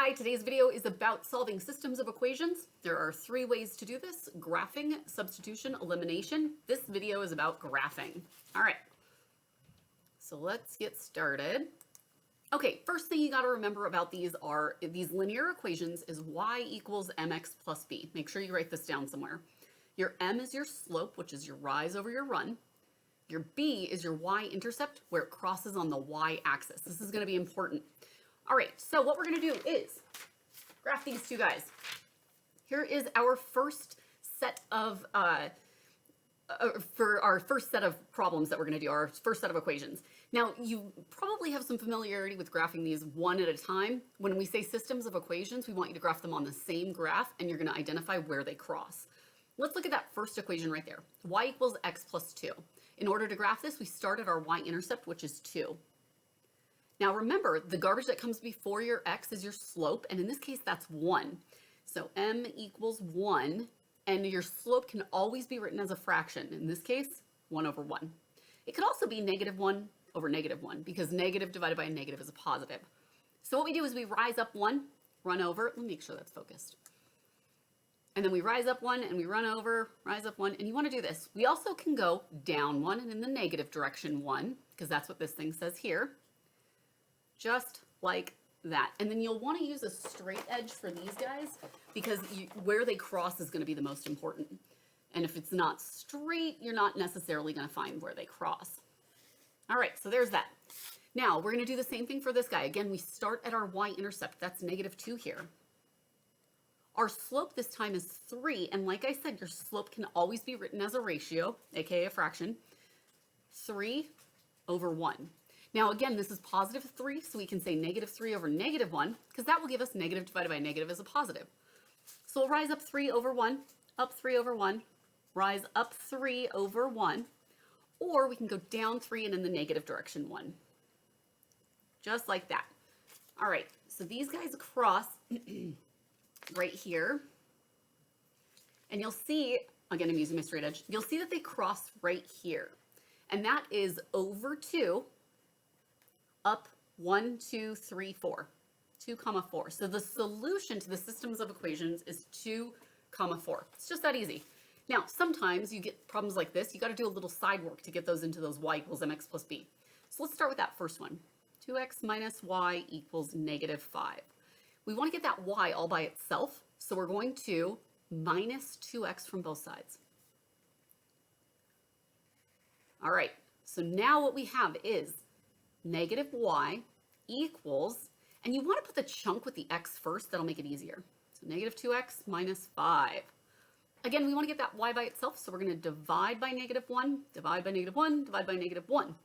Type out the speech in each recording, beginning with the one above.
Hi, today's video is about solving systems of equations. There are three ways to do this: graphing, substitution, elimination. This video is about graphing. All right, so let's get started. Okay, first thing you got to remember about these linear equations is y equals mx plus b. Make sure you write this down somewhere. Your m is your slope, which is your rise over your run. Your b is your y-intercept, where it crosses on the y-axis. This is going to be important. All right, so what we're going to do is graph these two guys. Here is our first set of, for our first set of problems that we're going to do, our first set of equations. Now, you probably have some familiarity with graphing these one at a time. When we say systems of equations, we want you to graph them on the same graph, and you're going to identify where they cross. Let's look at that first equation right there. Y equals x plus 2. In order to graph this, we start at our y-intercept, which is 2. Now remember, the garbage that comes before your x is your slope, and in this case, that's 1. So m equals 1, and your slope can always be written as a fraction. In this case, 1 over 1. It could also be negative 1 over negative 1, because negative divided by a negative is a positive. So what we do is we rise up 1, run over. Let me make sure that's focused. And then we rise up 1, and we run over, rise up 1, and you want to do this. We also can go down 1 and in the negative direction 1, because that's what this thing says here. Just like that. And then you'll want to use a straight edge for these guys because where they cross is going to be the most important. And if it's not straight, you're not necessarily going to find where they cross. All right, so there's that. Now we're going to do the same thing for this guy. Again, we start at our y-intercept. That's negative 2 here. Our slope this time is 3. And like I said, your slope can always be written as a ratio, aka a fraction. 3 over 1. Now, again, this is positive 3, so we can say negative 3 over negative 1, because that will give us negative divided by negative as a positive. So we'll rise up 3 over 1, up 3 over 1, rise up 3 over 1, or we can go down 3 and in the negative direction 1. Just like that. All right, so these guys cross right here, and you'll see, again, I'm using my straight edge, you'll see that they cross right here, and that is over 2, up 1, 2, 3, 4. 2, 4. So the solution to the systems of equations is 2, 4. It's just that easy. Now, sometimes you get problems like this. You got to do a little side work to get those into those y equals mx plus b. So let's start with that first one. 2x minus y equals negative 5. We want to get that y all by itself, so we're going to minus 2x from both sides. All right, so now what we have is negative y equals, and you want to put the chunk with the x first, that'll make it easier. So negative 2x minus 5. Again, we want to get that y by itself, so we're going to divide by negative 1, divide by negative 1, divide by negative 1.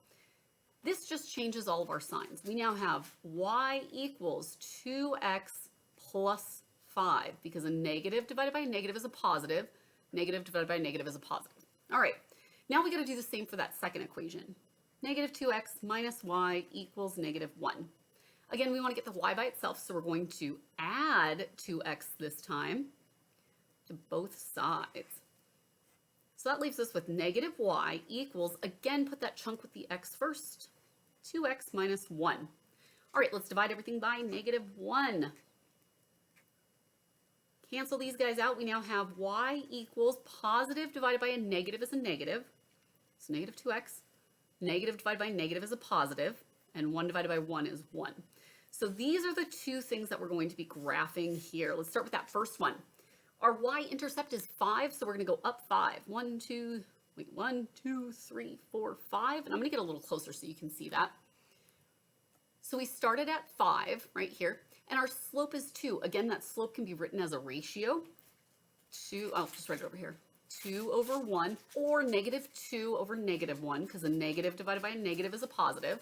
This just changes all of our signs. We now have y equals 2x plus 5, because a negative divided by a negative is a positive, negative divided by a negative is a positive. All right, now we got to do the same for that second equation. Negative 2x minus y equals negative 1. Again, we want to get the y by itself, so we're going to add 2x this time to both sides. So that leaves us with negative y equals, again, put that chunk with the x first, 2x minus 1. All right, let's divide everything by negative 1. Cancel these guys out. We now have y equals positive divided by a negative is a negative. So negative 2x. Negative divided by negative is a positive, and 1 divided by 1 is 1. So these are the two things that we're going to be graphing here. Let's start with that first one. Our y-intercept is 5, so we're going to go up 5. 1, 2, 3, 4, 5. And I'm going to get a little closer so you can see that. So we started at 5 right here, and our slope is 2. Again, that slope can be written as a ratio. I'll just write it over here. 2 over 1, or negative 2 over negative 1, because a negative divided by a negative is a positive.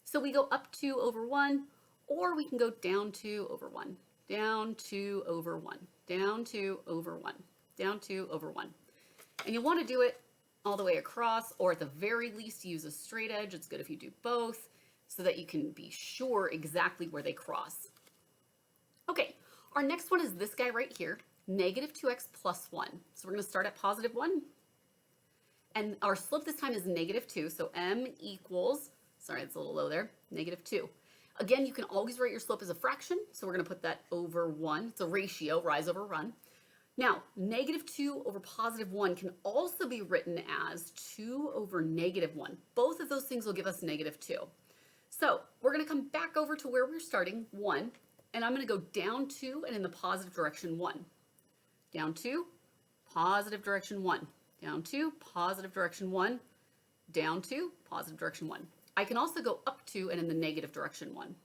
So we go up 2 over 1, or we can go down 2 over 1, down 2 over 1, down 2 over 1, down 2 over 1. And you want to do it all the way across, or at the very least use a straight edge. It's good if you do both, so that you can be sure exactly where they cross. Okay, our next one is this guy right here. Negative 2x plus 1. So we're going to start at positive 1. And our slope this time is negative 2. So m equals, sorry, it's a little low there, negative 2. Again, you can always write your slope as a fraction, so we're going to put that over 1. It's a ratio, rise over run. Now, -2 over +1 can also be written as 2 over -1. Both of those things will give us -2. So we're going to come back over to where we're starting, 1, and I'm going to go down 2 and in the positive direction 1. Down 2, positive direction 1. Down 2, positive direction 1. Down 2, positive direction 1. I can also go up 2 and in the negative direction 1.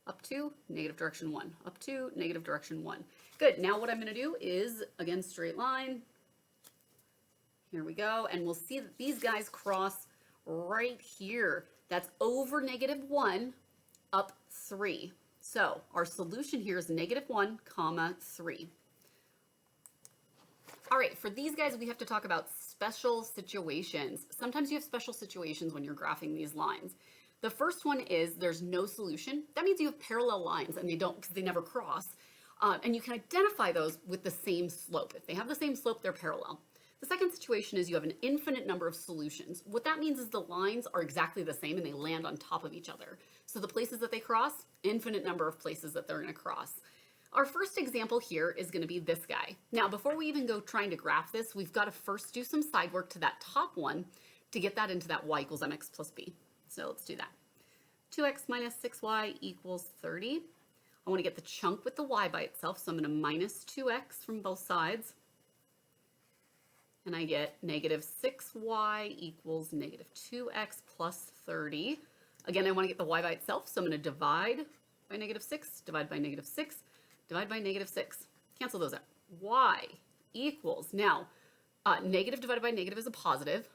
Up 2, negative direction 1. Up 2, negative direction 1. Good. Now what I'm going to do is, again, straight line. Here we go. And we'll see that these guys cross right here. That's over -1, up 3. So our solution here is -1, comma 3. All right, for these guys, we have to talk about special situations. Sometimes you have special situations when you're graphing these lines. The first one is there's no solution. That means you have parallel lines and because they never cross. And you can identify those with the same slope. If they have the same slope, they're parallel. The second situation is you have an infinite number of solutions. What that means is the lines are exactly the same and they land on top of each other. So the places that they cross, infinite number of places that they're going to cross. Our first example here is going to be this guy. Now, before we even go trying to graph this, we've got to first do some side work to that top one to get that into that y equals mx plus b. So let's do that. 2x minus 6y equals 30. I want to get the chunk with the y by itself, so I'm going to minus 2x from both sides. And I get -6y equals -2x plus 30. Again, I want to get the y by itself, so I'm going to divide by -6, divide by -6, divide by -6. Cancel those out. Y equals, now, negative divided by negative is a positive.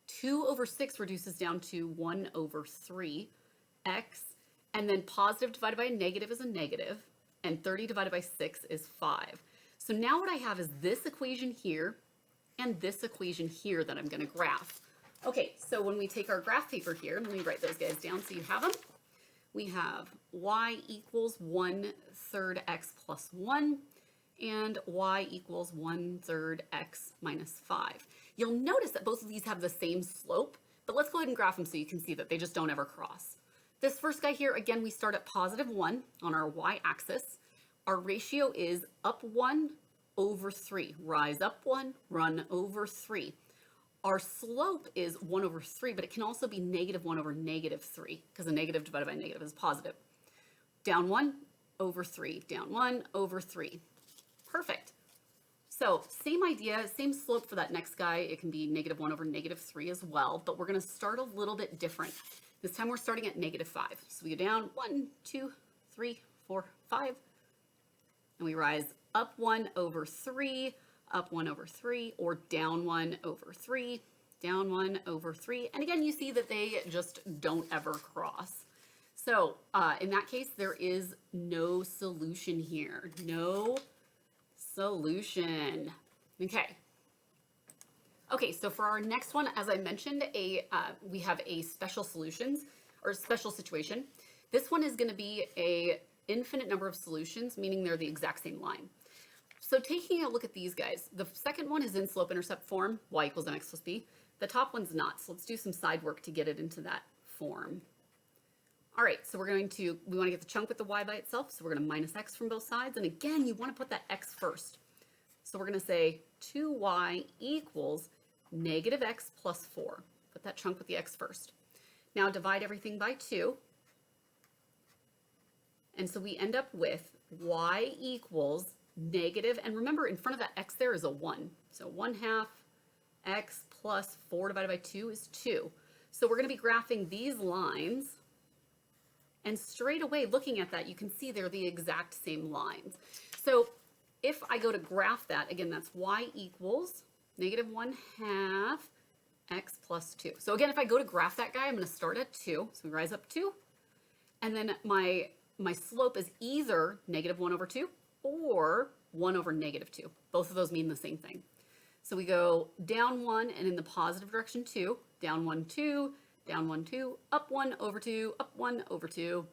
2 over 6 reduces down to 1 over 3 x. And then positive divided by a negative is a negative. And 30 divided by 6 is 5. So now what I have is this equation here and this equation here that I'm going to graph. Okay, so when we take our graph paper here, let me write those guys down so you have them. We have y equals 1/3 x plus 1 and y equals 1/3 x minus 5. You'll notice that both of these have the same slope, but let's go ahead and graph them so you can see that they just don't ever cross. This first guy here, again, we start at +1 on our y-axis. Our ratio is up 1 over 3. Rise up 1, run over 3. Our slope is 1 over 3, but it can also be -1 over -3 because a negative divided by negative is positive. Down 1 over 3, down 1 over 3. Perfect. So same idea, same slope for that next guy. It can be -1 over -3 as well, but we're going to start a little bit different. This time we're starting at -5. So we go down 1, 2, 3, 4, 5, and we rise up 1 over 3, up 1 over 3, or down 1 over 3, down 1 over 3. And again, you see that they just don't ever cross. So in that case, there is no solution here. No solution. Okay. Okay, so for our next one, as I mentioned, we have a special solutions or special situation. This one is going to be a infinite number of solutions, meaning they're the exact same line. So taking a look at these guys, the second one is in slope-intercept form, y equals mx plus b. The top one's not, so let's do some side work to get it into that form. All right, so we want to get the chunk with the y by itself, so we're going to minus x from both sides. And again, you want to put that x first. So we're going to say 2y equals -x plus 4. Put that chunk with the x first. Now divide everything by 2. And so we end up with y equals negative, and remember in front of that x there is a 1. So 1/2 x plus 4 divided by 2 is 2. So we're going to be graphing these lines, and straight away looking at that you can see they're the exact same lines. So if I go to graph that, again that's y equals -1/2 x plus 2. So again, if I go to graph that guy, I'm going to start at 2. So we rise up 2, and then my slope is either -1 over 2 or 1 over -2. Both of those mean the same thing. So we go down 1 and in the positive direction 2, down 1, 2, down 1, 2, up 1 over 2, up 1 over 2.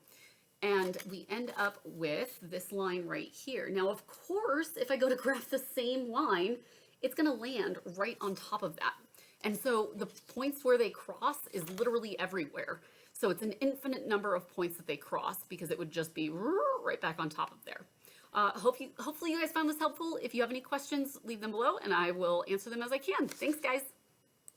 And we end up with this line right here. Now, of course, if I go to graph the same line, it's going to land right on top of that. And so the points where they cross is literally everywhere. So it's an infinite number of points that they cross because it would just be right back on top of there. Hopefully you guys found this helpful. If you have any questions, leave them below and I will answer them as I can. Thanks, guys.